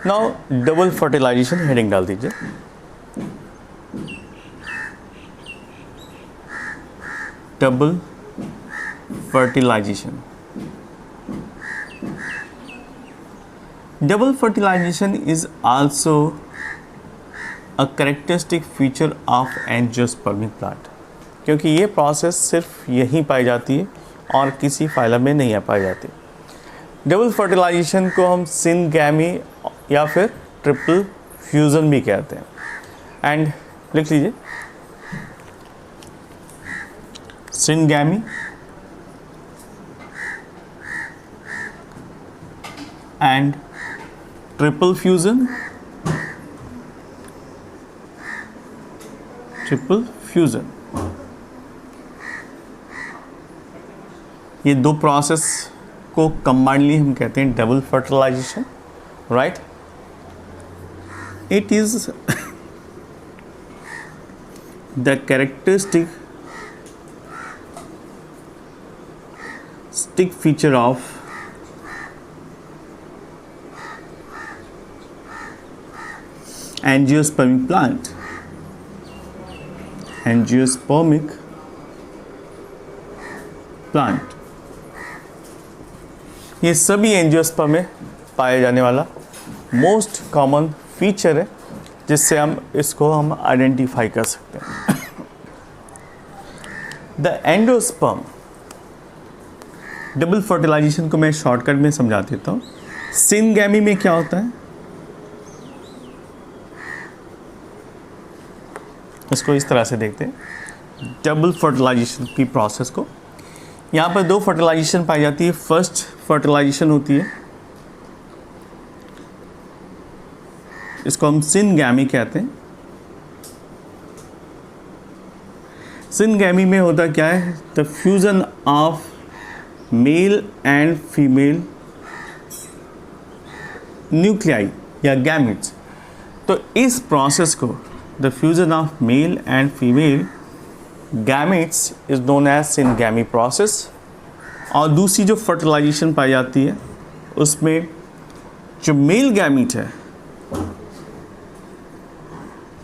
Now double fertilisation heading डाल दीजिए। Double fertilization. Double fertilization is also a characteristic feature of angiospermic plant, क्योंकि ये process सिर्फ यहीं पाई जाती है और किसी फाइलम में नहीं पाई जाती। डबल फर्टिलाइजेशन को हम सिनगैमी या फिर ट्रिपल फ्यूजन भी कहते हैं। एंड लिख लीजिए syngamy and triple fusion. Triple fusion, ये दो प्रोसेस को कंबाइनली हम कहते हैं double fertilization, right. It is the characteristic feature of angiospermic plant। angiospermic plant, ये सभी एंजियोस्पर्म में पाए जाने वाला मोस्ट कॉमन फीचर है जिससे इसको हम आइडेंटिफाई कर सकते हैं। द एंडोस्पर्म, डबल फर्टिलाइजेशन को मैं शॉर्टकट में समझा देता हूँ। सिनगैमी में क्या होता है, इसको इस तरह से देखते हैं डबल फर्टिलाइजेशन की प्रोसेस को। यहाँ पर दो फर्टिलाइजेशन पाई जाती है। फर्स्ट फर्टिलाइजेशन होती है, इसको हम सिनगैमी कहते हैं। सिनगैमी में होता क्या है, the fusion of male and female nuclei या गैमेट्स। तो इस प्रोसेस को the fusion of male and female gametes is known as syngamy process। और दूसरी जो फर्टिलाइजेशन पाई जाती है उसमें जो मेल गैमीट है,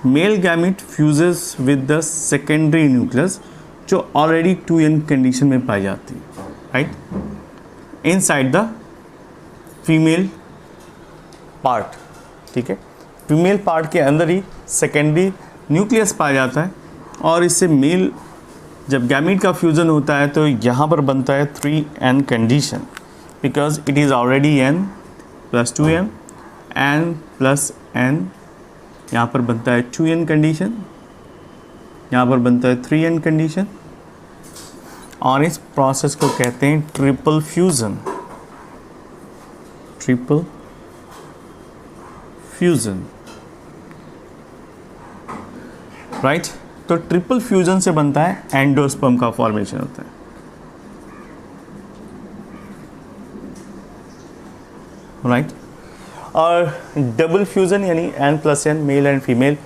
male gamete fuses with the secondary nucleus जो ऑलरेडी 2n कंडीशन में पाई जाती है, right, inside the female part. ठीक है, फीमेल पार्ट के अंदर ही सेकेंडरी न्यूक्लियस पाया जाता है और इससे मेल जब गैमीट का फ्यूज़न होता है तो यहाँ पर बनता है 3n condition, because it is already n plus 2m, n plus n, यहाँ पर बनता है 2n कंडीशन, यहाँ पर बनता है 3n कंडीशन, और इस प्रोसेस को कहते हैं triple fusion. Triple fusion, right. तो ट्रिपल फ्यूजन से बनता है एंडोस्पर्म का फॉर्मेशन होता है। राइट, और डबल फ्यूजन यानी n+n male and female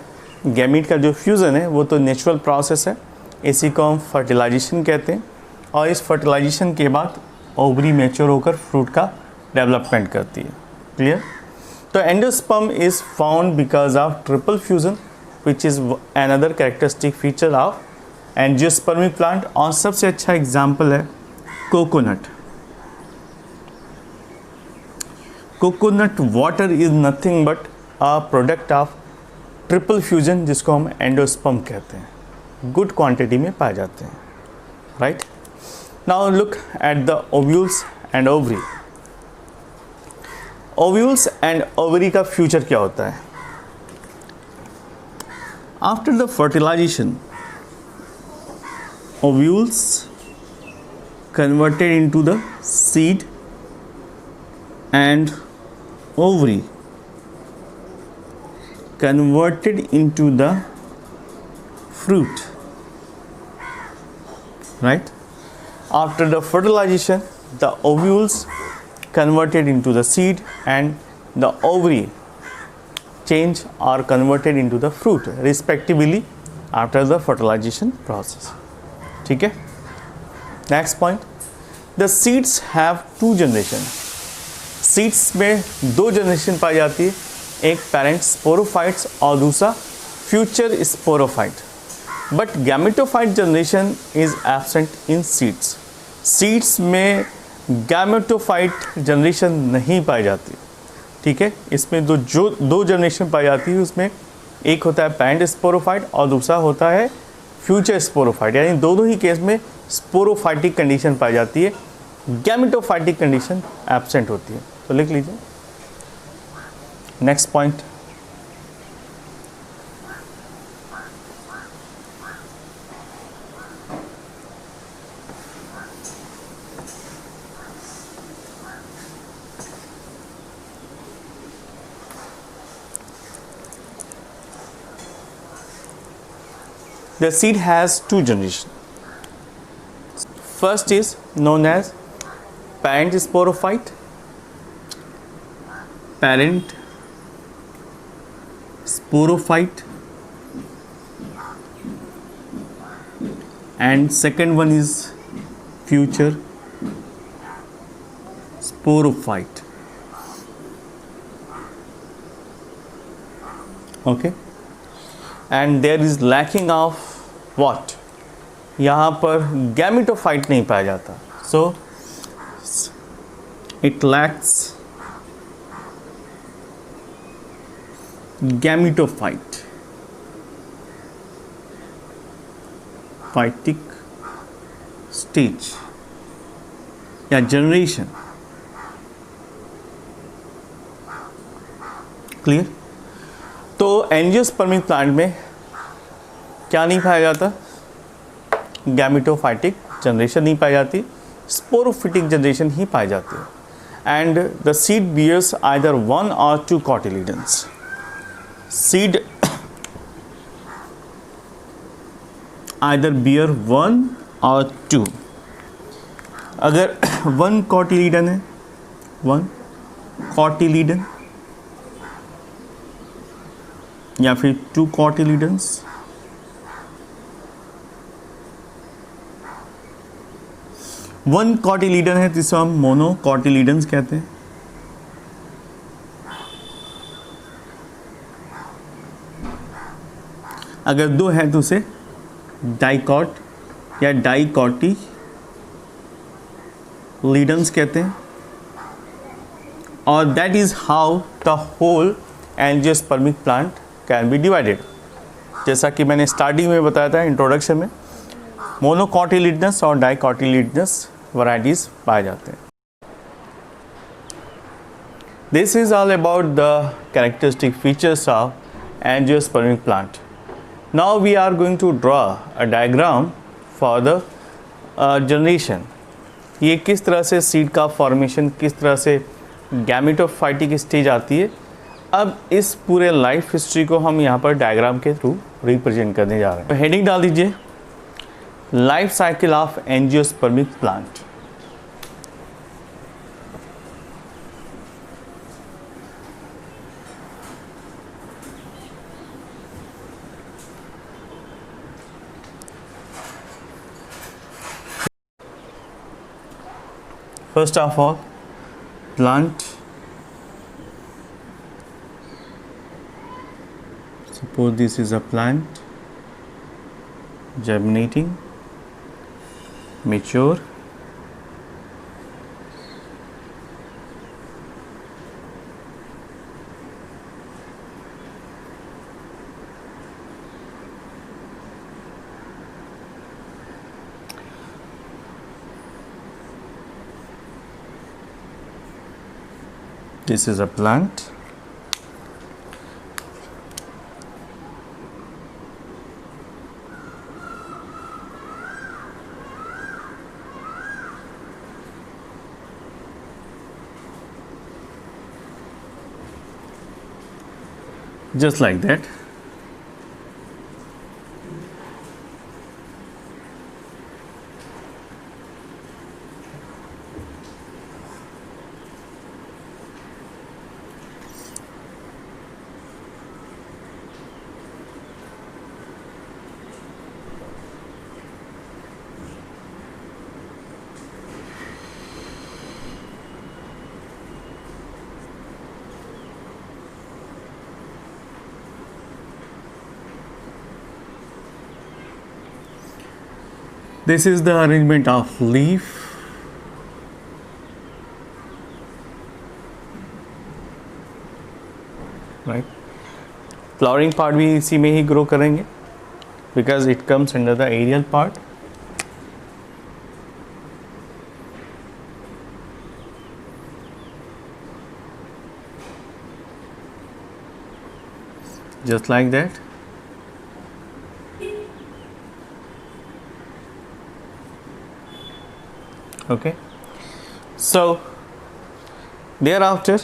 gamete का जो फ्यूजन है वो तो नेचुरल प्रोसेस है, इसी को हम फर्टिलाइजेशन कहते हैं। और इस फर्टिलाइजेशन के बाद ओवरी मैच्योर होकर फ्रूट का डेवलपमेंट करती है। क्लियर। तो endosperm is found because of triple fusion which is another characteristic feature of angiospermic plant। और सबसे अच्छा एग्जाम्पल है coconut. Coconut water is nothing but a product of triple fusion जिसको हम एंडोस्पर्म कहते हैं, गुड क्वांटिटी में पाए जाते हैं, right. Now look at the ovules and ovary. Ovules and ovary का फ्यूचर क्या होता है? After the fertilization, ovules converted into the seed and ovary converted into the fruit, right? After the fertilization, the ovules converted into the seed and the ovary change are converted into the fruit respectively after the fertilization process. ठीक है। Next point, the seeds have 2 generation. Seeds में 2 generation पाई जाती है। एक parent sporophytes और दूसरा future sporophyte. But gametophyte generation is absent in seeds. Seeds में gametophyte generation नहीं पाई जाती, ठीक है। इसमें दो जनरेशन पाई जाती है, उसमें एक होता है पेरेंट स्पोरोफाइट और दूसरा होता है फ्यूचर स्पोरोफाइट, यानी दोनों ही केस में स्पोरोफाइटिक कंडीशन पाई जाती है, गैमेटोफाइटिक कंडीशन एब्सेंट होती है। तो लिख लीजिए next point. The seed has two generations. First is known as parent sporophyte, and second one is future sporophyte. Okay, and there is lacking of what? यहाँ पर gametophyte नहीं पाया जाता, so it lacks gametophyte phytic stage या generation. Clear? तो angiospermic plant में क्या नहीं पाया जाता? गैमेटोफाइटिक जनरेशन नहीं पाई जाती, स्पोरोफिटिक जनरेशन ही पाई जाती है। And the seed bears either one or two cotyledons. Seed either bear one or two. अगर वन कॉटिलीडन है, वन कॉटिलीडन या फिर टू कॉटिलीडन्स, वन कॉटिलीडन है जिसे हम मोनो कॉटिलीडन्स कहते हैं। अगर दो हैं तो उसे डाइकॉट या डाइकॉटी लीडन्स कहते हैं। और that is how the whole angiospermic plant can be divided. जैसा कि मैंने स्टार्टिंग में बताया था इंट्रोडक्शन में, मोनोकॉटिलीडनस और डाइकॉटिलीडनस वैरायटीज पाए जाते हैं। This is all about the characteristic features of angiospermic plant. Now we are going to draw a diagram for the generation. ये किस तरह से सीड का फॉर्मेशन, किस तरह से गैमेटोफाइटिक स्टेज आती है। अब इस पूरे लाइफ हिस्ट्री को हम यहाँ पर डायग्राम के थ्रू रिप्रेजेंट करने जा रहे हैं। तो हेडिंग डाल दीजिए, life cycle of angiospermic plant. First of all, plant. Suppose this is a plant, germinating, mature, this is a plant, just like that. This is the arrangement of leaf. Right. Flowering part भी इसी में ही grow करेंगे because it comes under the aerial part. Just like that. Okay. So thereafter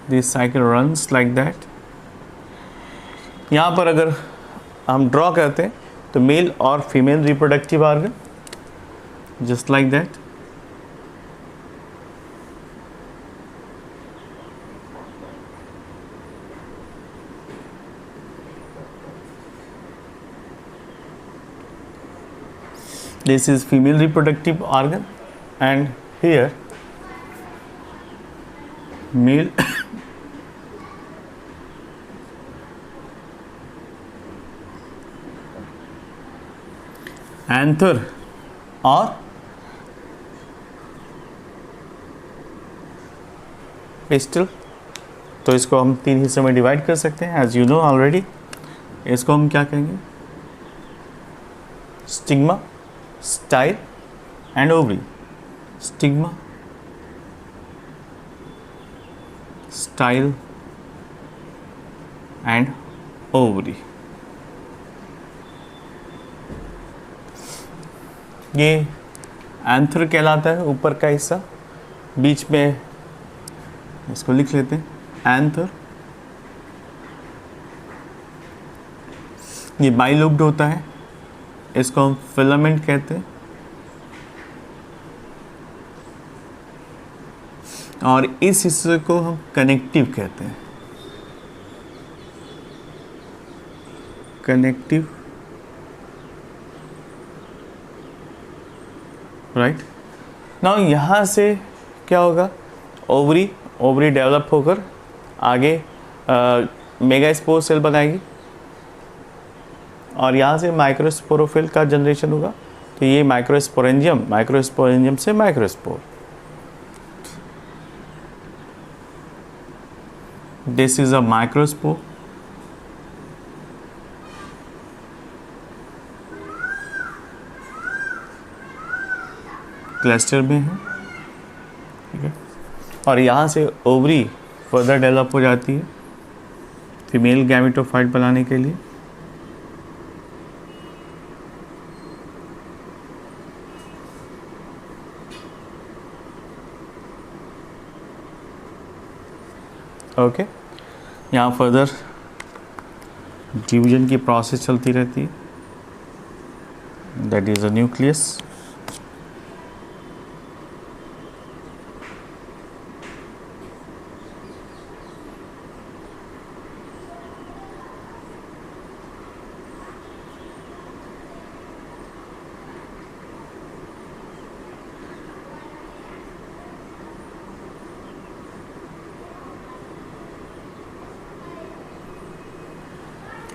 this cycle runs like that. यहाँ पर अगर हम draw करते हैं तो मेल और female reproductive organ just like that. This is female reproductive organ and here male anther or pistil. तो इसको हम 3 हिस्सों में डिवाइड कर सकते हैं एज यू नो ऑलरेडी. इसको हम क्या कहेंगे? Stigma, style and ovary. Stigma, style and ovary. ये एंथर कहलाता है ऊपर का हिस्सा. बीच में इसको लिख लेते हैं एंथर. ये बाइलोब्ड होता है, इसको हम फिलामेंट कहते हैं. और इस हिस्से को हम कनेक्टिव कहते हैं. Connective, right. नाउ यहाँ से क्या होगा? ओवरी डेवलप होकर आगे मेगास्पोर सेल बनाएगी और यहाँ से माइक्रोस्पोरोफिल का जनरेशन होगा. तो ये माइक्रोस्पोरेंजियम से microspore. This is a microspore. Cluster में है, ठीक है. और यहाँ से ओवरी फर्दर डेवलप हो जाती है फीमेल गैमेटोफाइट बनाने के लिए. ओके. यहाँ फर्दर डिवीजन की प्रोसेस चलती रहती है. That is a nucleus.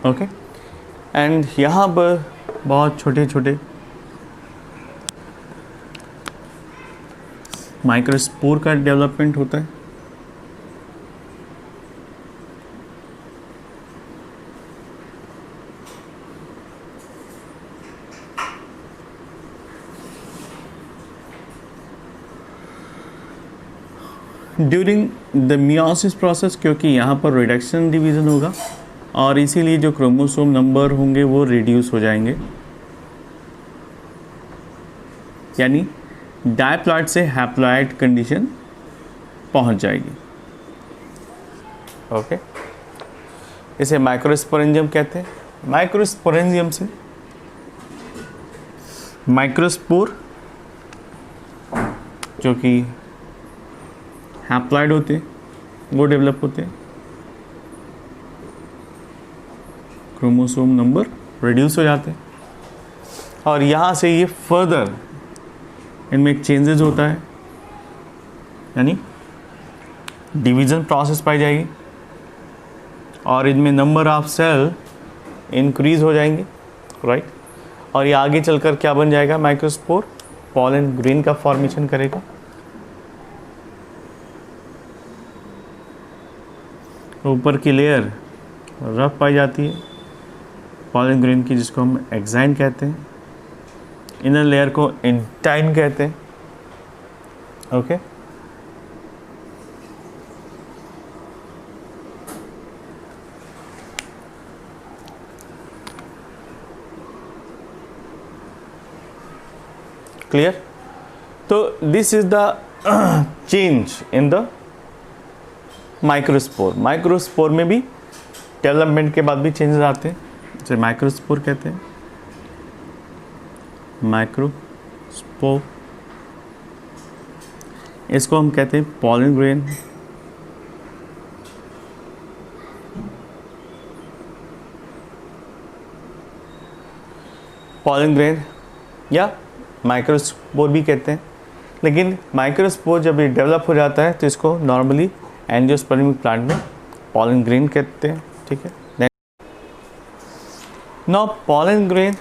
Okay. And यहाँ पर बहुत छोटे छोटे माइक्रोस्पोर का डेवलपमेंट होता है. ड्यूरिंग द मियोसिस प्रोसेस, क्योंकि यहाँ पर रिडक्शन डिवीज़न होगा और इसीलिए जो क्रोमोसोम नंबर होंगे वो रिड्यूस हो जाएंगे, यानी डायप्लॉइड से हैप्लॉइड कंडीशन पहुंच जाएगी. ओके. इसे माइक्रोस्पोरेंजियम कहते हैं. माइक्रोस्पोरेंजियम से माइक्रोस्पोर जो कि हैप्लॉइड होते हैं वो डेवलप होते हैं. क्रोमोसोम नंबर रिड्यूस हो जाते हैं और यहाँ से ये फर्दर इनमें एक चेंजेस होता है, यानी डिवीज़न प्रोसेस पाई जाएगी और इनमें नंबर ऑफ सेल इंक्रीज हो जाएंगे राइट। और ये आगे चलकर क्या बन जाएगा, माइक्रोस्पोर पॉलन ग्रेन का फॉर्मेशन करेगा। ऊपर की लेयर रफ पाई जाती है पॉलन ग्रेन की, जिसको हम एक्साइन कहते हैं। इनर लेयर को इंटाइन कहते हैं। Okay clear. तो this is the change in the microspore. Microspore में भी डेवलपमेंट के बाद भी चेंजेस आते हैं, जैसे माइक्रोस्पोर कहते हैं। माइक्रोस्पोर, इसको हम कहते हैं पॉलन ग्रेन। पॉलन ग्रेन या माइक्रोस्पोर भी कहते हैं, लेकिन माइक्रोस्पोर जब ये डेवलप हो जाता है तो इसको नॉर्मली एंजियोस्पर्मिक प्लांट में पॉलन ग्रेन कहते हैं। ठीक है। नाउ पॉलन ग्रेन,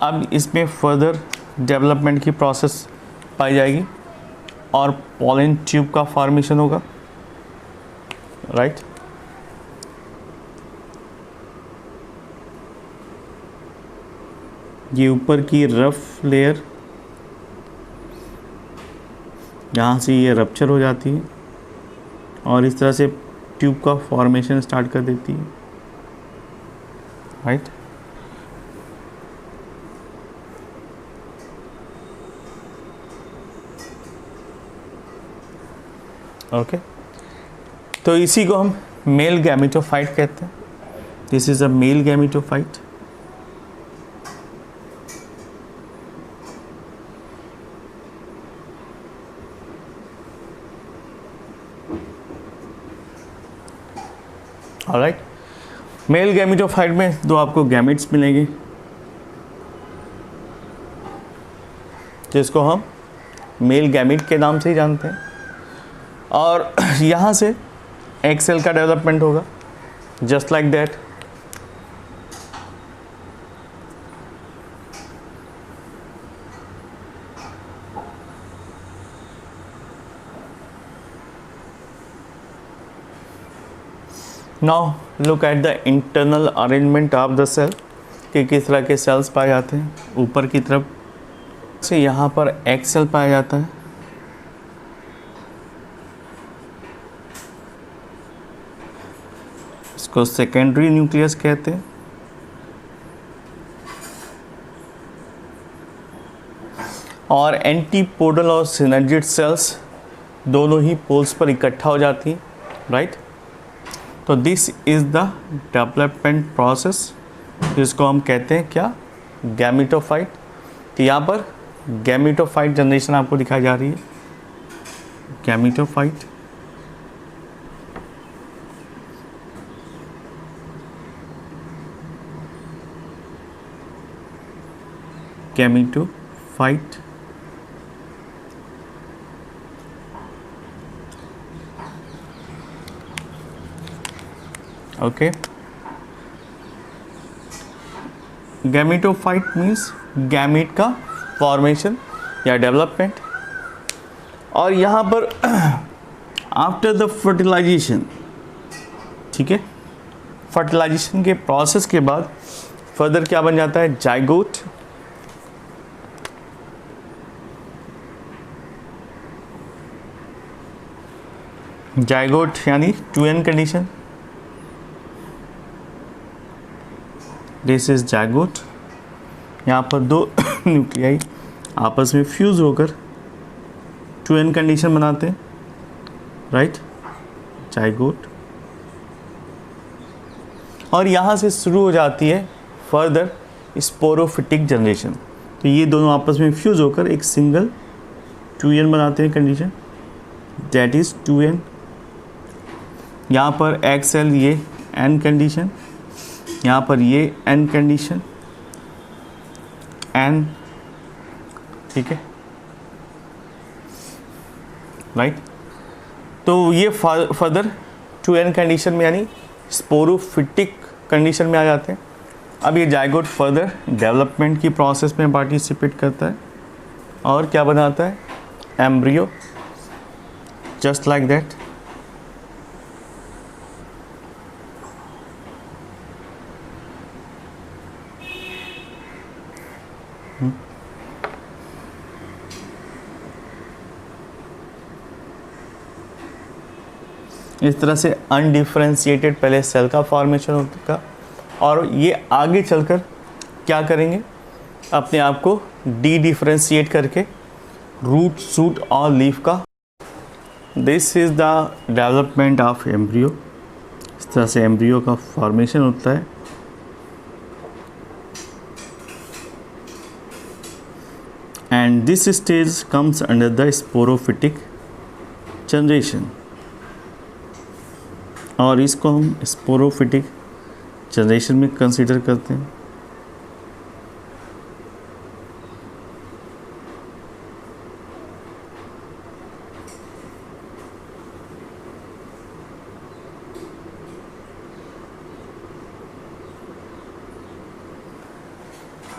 अब इसमें फर्दर डेवलपमेंट की प्रोसेस पाई जाएगी और पॉलन ट्यूब का फॉर्मेशन होगा, राइट। ये ऊपर की रफ लेयर, यहाँ से ये रप्चर हो जाती है और इस तरह से ट्यूब का फॉर्मेशन स्टार्ट कर देती है, राइट। ओके तो इसी को हम मेल गैमेटोफाइट कहते हैं। This is a male gametophyte. Alright, male gametophyte में दो आपको गैमेट्स मिलेंगे, जिसको हम मेल गैमेट के नाम से ही जानते हैं। और यहाँ से एग सेल का डेवलपमेंट होगा, just like that. Now look at the internal arrangement of the cell, कि किस तरह के सेल्स पाए जाते हैं। ऊपर की तरफ से यहाँ पर एग सेल पाया जाता है, इसको सेकेंडरी न्यूक्लियस कहते हैं। और एंटीपोडल और सिनर्जिड सेल्स दोनों ही पोल्स पर इकट्ठा हो जाती हैं, राइट। तो this is the development process, जिसको हम कहते हैं क्या, गैमेटोफाइट। तो यहाँ पर गैमेटोफाइट जनरेशन आपको दिखाई जा रही है, gametophyte. Gametophyte okay. Gametophyte means gamete का फॉर्मेशन या डेवलपमेंट। और यहाँ पर आफ्टर द फर्टिलाइजेशन, ठीक है, फर्टिलाइजेशन के प्रोसेस के बाद फर्दर क्या बन जाता है, जाइगोट। जाइगोट यानी 2n condition, this is zygote. यहाँ पर दो न्यूक्लियाई आपस में फ्यूज होकर 2n कंडीशन बनाते हैं, राइट, जाइगोट। और यहाँ से शुरू हो जाती है फर्दर स्पोरोफिटिक जनरेशन। तो ये दोनों आपस में फ्यूज होकर एक सिंगल 2n बनाते हैं कंडीशन, दैट इज 2n। यहाँ पर एग सेल ये n कंडीशन, यहाँ पर ये n कंडीशन, n, ठीक है, राइट। तो ये फर्दर 2n कंडीशन में यानी स्पोरोफिटिक कंडीशन में आ जाते हैं। अब ये जाइगोट फर्दर डेवलपमेंट की प्रोसेस में पार्टिसिपेट करता है और क्या बनाता है, एम्ब्रियो, जस्ट लाइक दैट। इस तरह से अनडिफरेंशिएटेड पहले सेल का फॉर्मेशन होगा और ये आगे चलकर क्या करेंगे, अपने आप को डी डिफरेंशिएट करके रूट, शूट और लीफ का। This is the development of embryo. इस तरह से एम्ब्रियो का फॉर्मेशन होता है। And this stage comes under the sporophytic generation, और इसको हम स्पोरोफिटिक जनरेशन में कंसीडर करते हैं।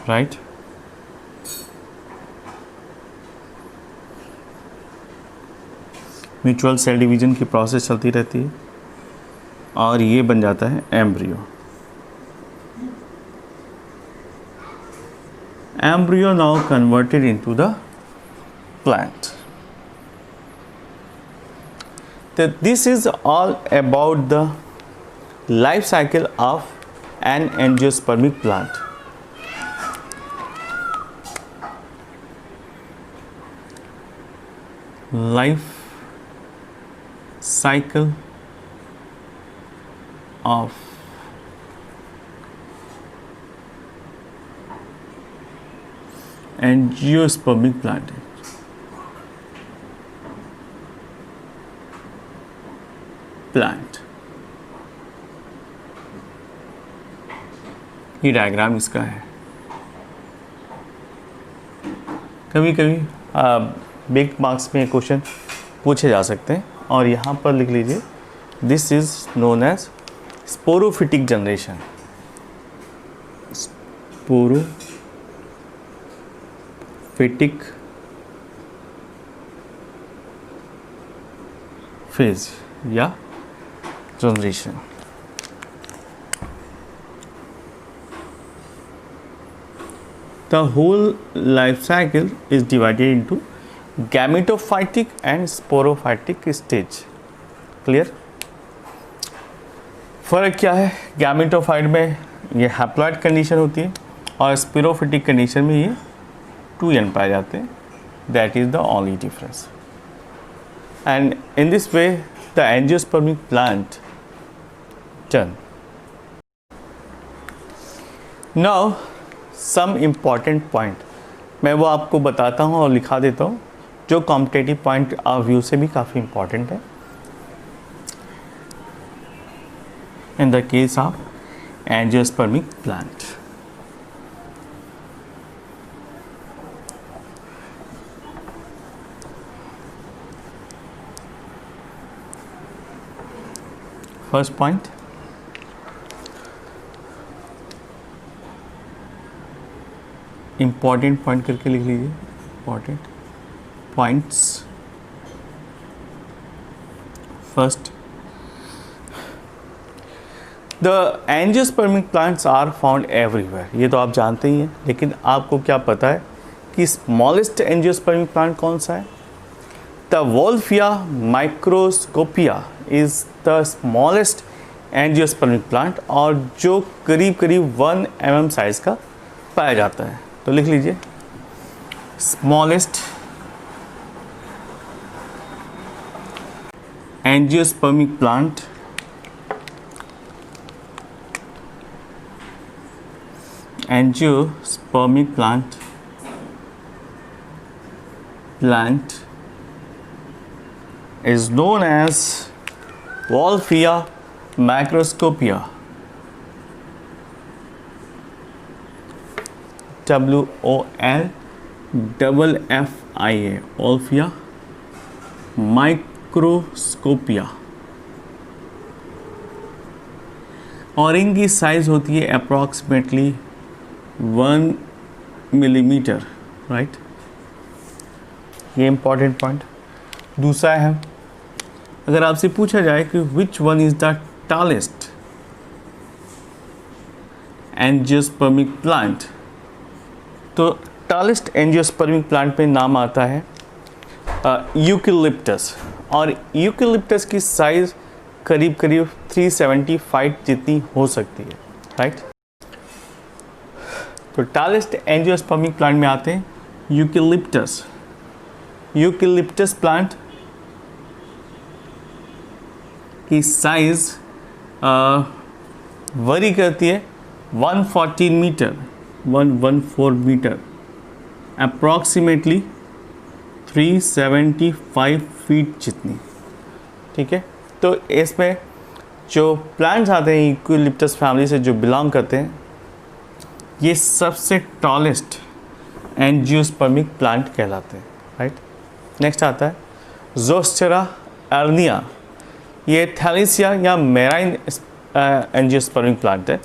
राइट, म्यूचुअल सेल डिवीजन की प्रोसेस चलती रहती है और ये बन जाता है embryo. Embryo now converted into the plant. तो this is all about the life cycle of an angiospermic plant. Life cycle of angiospermic plant। ये डायग्राम इसका है। कभी कभी बिग मार्क्स में क्वेश्चन पूछे जा सकते हैं और यहाँ पर लिख लीजिए, this is known as sporophytic generation. Sporophytic phase या generation. The whole life cycle is divided into gametophytic and sporophytic stage। Clear? फ़र्क क्या है, गैमेटोफाइट में ये हैप्लॉइड कंडीशन होती है और स्पोरोफिटिक कंडीशन में ये 2n पाए जाते हैं। That is the only difference. And in this way the angiospermic plant turn. Now some important point मैं वो आपको बताता हूँ और लिखा देता हूँ, जो कॉम्पिटेटिव पॉइंट ऑफ व्यू से भी काफ़ी इम्पॉर्टेंट है। In the case of angiospermic plant, first point, important point करके लिख लीजिए, important points। first, the angiospermic plants are found everywhere। ये तो आप जानते ही हैं, लेकिन आपको क्या पता है कि स्मॉलेस्ट एंजियोस्पर्मिक प्लांट कौन सा है? The Wolffia microscopica is the smallest angiospermic plant, और जो करीब करीब 1 mm साइज का पाया जाता है। तो लिख लीजिए, smallest angiospermic plant angiospermic plant is known as Wolffia microscopia, WOLFFIA, Wolffia microscopia। और इनकी साइज होती है अप्रॉक्सीमेटली 1 मिलीमीटर, राइट। ये इंपॉर्टेंट पॉइंट। दूसरा है, अगर आपसे पूछा जाए कि which one is the tallest angiospermic plant, तो टॉलेस्ट एंजियोस्पर्मिक प्लांट में नाम आता है यूकेलिप्टस, और यूकेलिप्टस की साइज करीब करीब 375 जितनी हो सकती है, राइट। तो टॉलेस्ट एंजियोस्पर्मिक प्लांट में आते हैं यूकेलिप्टस। यूकेलिप्टस प्लांट की साइज वरी करती है 114 मीटर, 114 मीटर, अप्रॉक्सीमेटली 375 फीट जितनी, ठीक है। तो इसमें जो प्लांट्स आते हैं यूकेलिप्टस फैमिली से जो बिलोंग करते हैं, ये सबसे टॉलेस्ट एंजियोस्पर्मिक प्लांट कहलाते हैं, राइट। नेक्स्ट आता है ज़ोस्टेरा अर्निया। ये थैलेसिया या मेराइन एंजियोस्पर्मिक प्लांट है।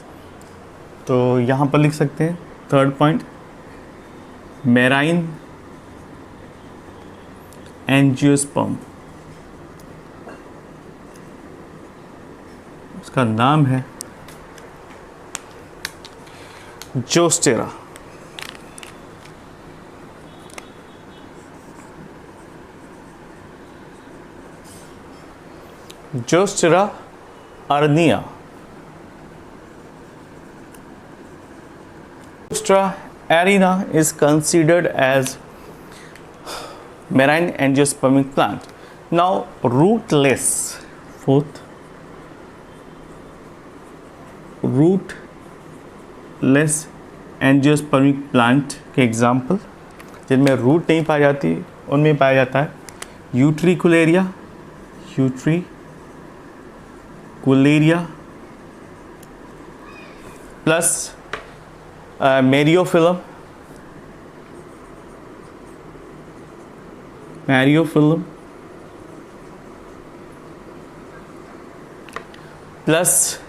तो यहाँ पर लिख सकते हैं थर्ड पॉइंट, मेराइन एंजियोस्पर्म, उसका नाम है ज़ोस्टेरा। ज़ोस्टेरा अर्निया। Zostera arena is considered as marine angiospermic plant. Now rootless, fourth, rootless angiospermic plant के एग्जाम्पल जिनमें रूट नहीं पाई जाती उनमें पाया जाता है यूट्रिकुलेरिया, प्लस मैरियोफिलम, प्लस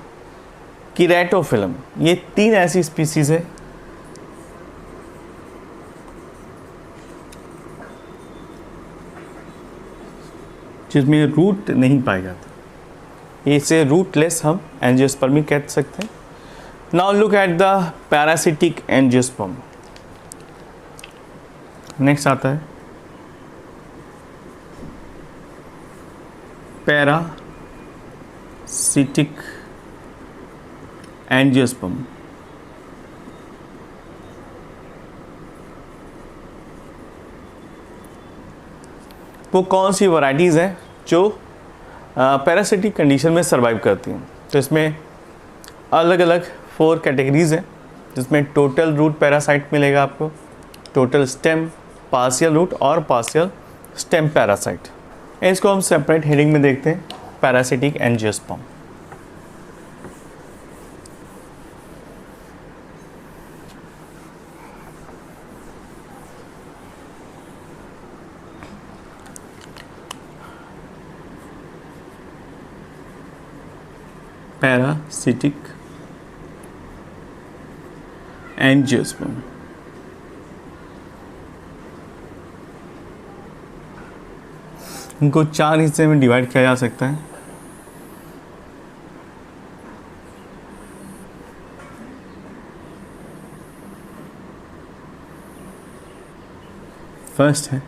कीरेटोफिलम। ये 3 ऐसी स्पीसीज है जिसमें रूट नहीं पाए जाते, इसे रूटलेस हम एंजियोस्पर्मिक कह सकते हैं। Now look at the parasitic angiosperm. Next आता है पैरासिटिक एंजियोस्पर्म। वो कौन सी वैरायटीज़ हैं जो पैरासिटिक कंडीशन में सर्वाइव करती हैं? तो इसमें अलग अलग 4 कैटेगरीज हैं, जिसमें टोटल रूट पैरासाइट मिलेगा आपको, टोटल स्टेम, पार्शियल रूट और पार्शियल स्टेम पैरासाइट। इसको हम सेपरेट हेडिंग में देखते हैं, पैरासिटिक एंजियोस्पर्म। Parasitic angiosperm. इनको 4 हिस्से में डिवाइड किया जा सकता है। फर्स्ट है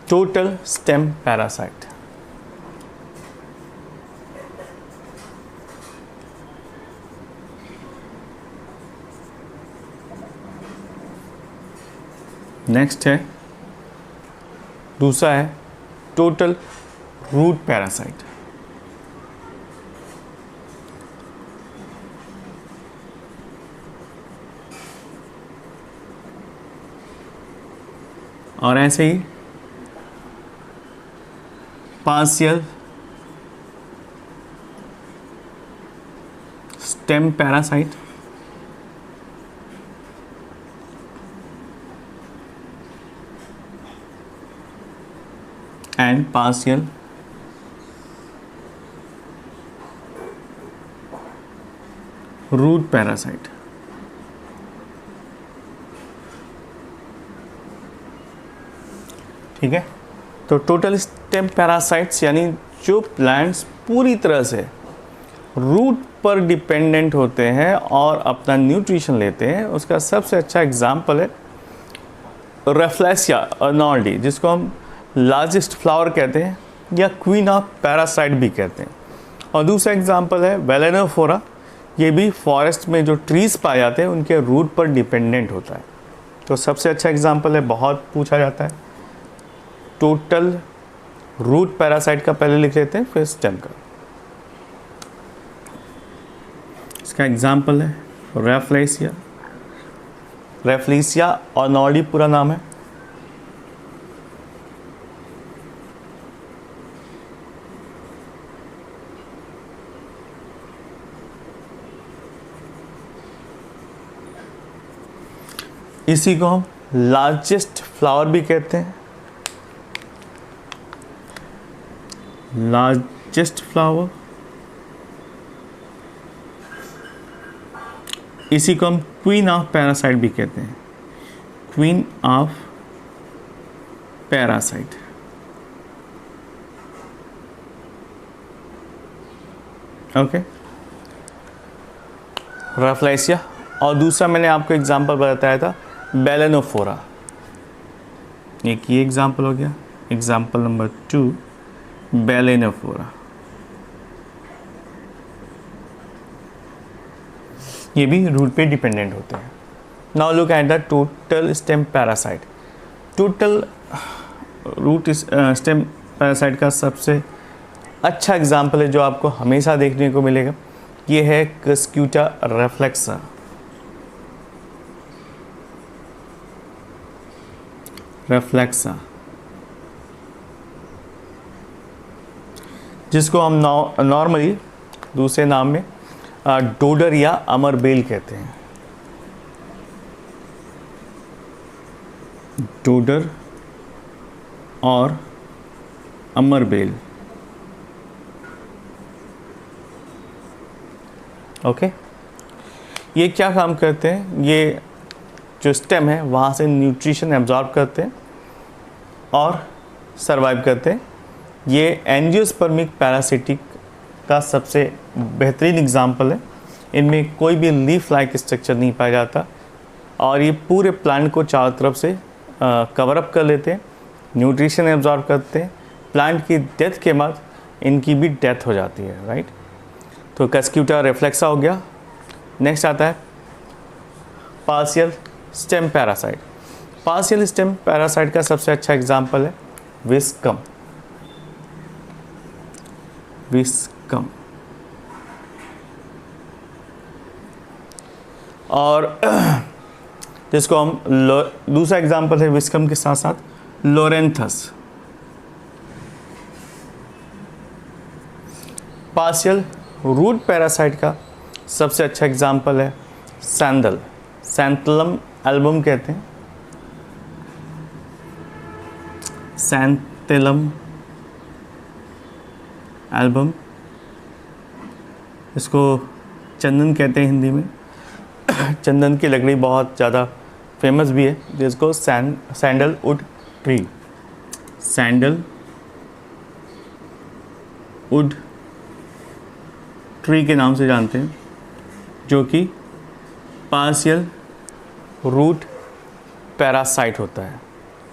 टोटल स्टेम पैरासाइट। नेक्स्ट है, दूसरा है टोटल रूट पैरासाइट। और ऐसे ही partial stem parasite, and partial root parasite. ठीक है, तो टोटल स्टेम पैरासाइट्स यानी जो प्लांट्स पूरी तरह से रूट पर डिपेंडेंट होते हैं और अपना न्यूट्रिशन लेते हैं, उसका सबसे अच्छा एग्जाम्पल है रेफ्लेसिया अर्नोल्डी, जिसको हम लार्जेस्ट फ्लावर कहते हैं या क्वीन ऑफ पैरासाइट भी कहते हैं। और दूसरा एग्जाम्पल है वेलेनोफोरा, ये भी फॉरेस्ट में जो ट्रीज़ पाए जाते हैं उनके रूट पर डिपेंडेंट होता है। तो सबसे अच्छा एग्जाम्पल है, बहुत पूछा जाता है। टोटल रूट पैरासाइट का पहले लिख लेते हैं, फिर स्टेम का। इसका एग्जाम्पल है रेफ्लेसिया। रेफ्लेसिया अर्नोल्डी पूरा नाम है। इसी को हम लार्जेस्ट फ्लावर भी कहते हैं, लार्जेस्ट फ्लावर। इसी को हम क्वीन ऑफ पैरासाइट भी कहते हैं, queen of parasite. Okay, Rafflesia. और दूसरा मैंने आपको एग्जांपल बताया था बेलेनोफोरा, एक ये एग्जांपल हो गया। एग्जांपल नंबर 2 बेलेनोफोरा, ये भी रूट पे डिपेंडेंट होते हैं। Now look at the total stem parasite. Total root stem parasite का सबसे अच्छा एग्जांपल है जो आपको हमेशा देखने को मिलेगा, ये है कस्क्यूटा रेफ्लेक्सा। रेफ्लेक्सा, जिसको हम नॉर्मली दूसरे नाम में डोडर या अमरबेल कहते हैं। डोडर और अमरबेल। ओके, ये क्या काम करते हैं? ये जो स्टेम है वहाँ से न्यूट्रिशन एब्जॉर्ब करते हैं और सरवाइव करते हैं। ये एंजियोस्पर्मिक पैरासिटिक का सबसे बेहतरीन एग्जाम्पल है। इनमें कोई भी लीफ लाइक स्ट्रक्चर नहीं पाया जाता और ये पूरे प्लांट को चारों तरफ से कवर अप कर लेते हैं, न्यूट्रिशन एब्जॉर्ब करते हैं। प्लांट की डेथ के बाद इनकी भी डेथ हो जाती है, राइट। तो कस्क्यूटा रेफ्लेक्सा हो गया। नेक्स्ट आता है partial stem parasite. Partial stem parasite का सबसे अच्छा एग्जाम्पल है विस्कम। विस्कम और जिसको हम दूसरा एग्जाम्पल है विस्कम के साथ साथ लोरेंथस। पार्शियल रूट पैरासाइट का सबसे अच्छा एग्जाम्पल है सैंडल, सैंथलम एल्बम कहते हैं, सैंथलम एल्बम। इसको चंदन कहते हैं हिंदी में। चंदन की लकड़ी बहुत ज़्यादा फेमस भी है, जिसको सैंडलवुड ट्री, सैंडलवुड ट्री के नाम से जानते हैं, जो कि पार्शियल रूट पैरासाइट होता है।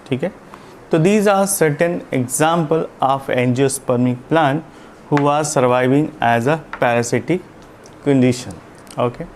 ठीक है, तो these are certain example of angiospermic plant who are surviving as a parasitic condition. Okay.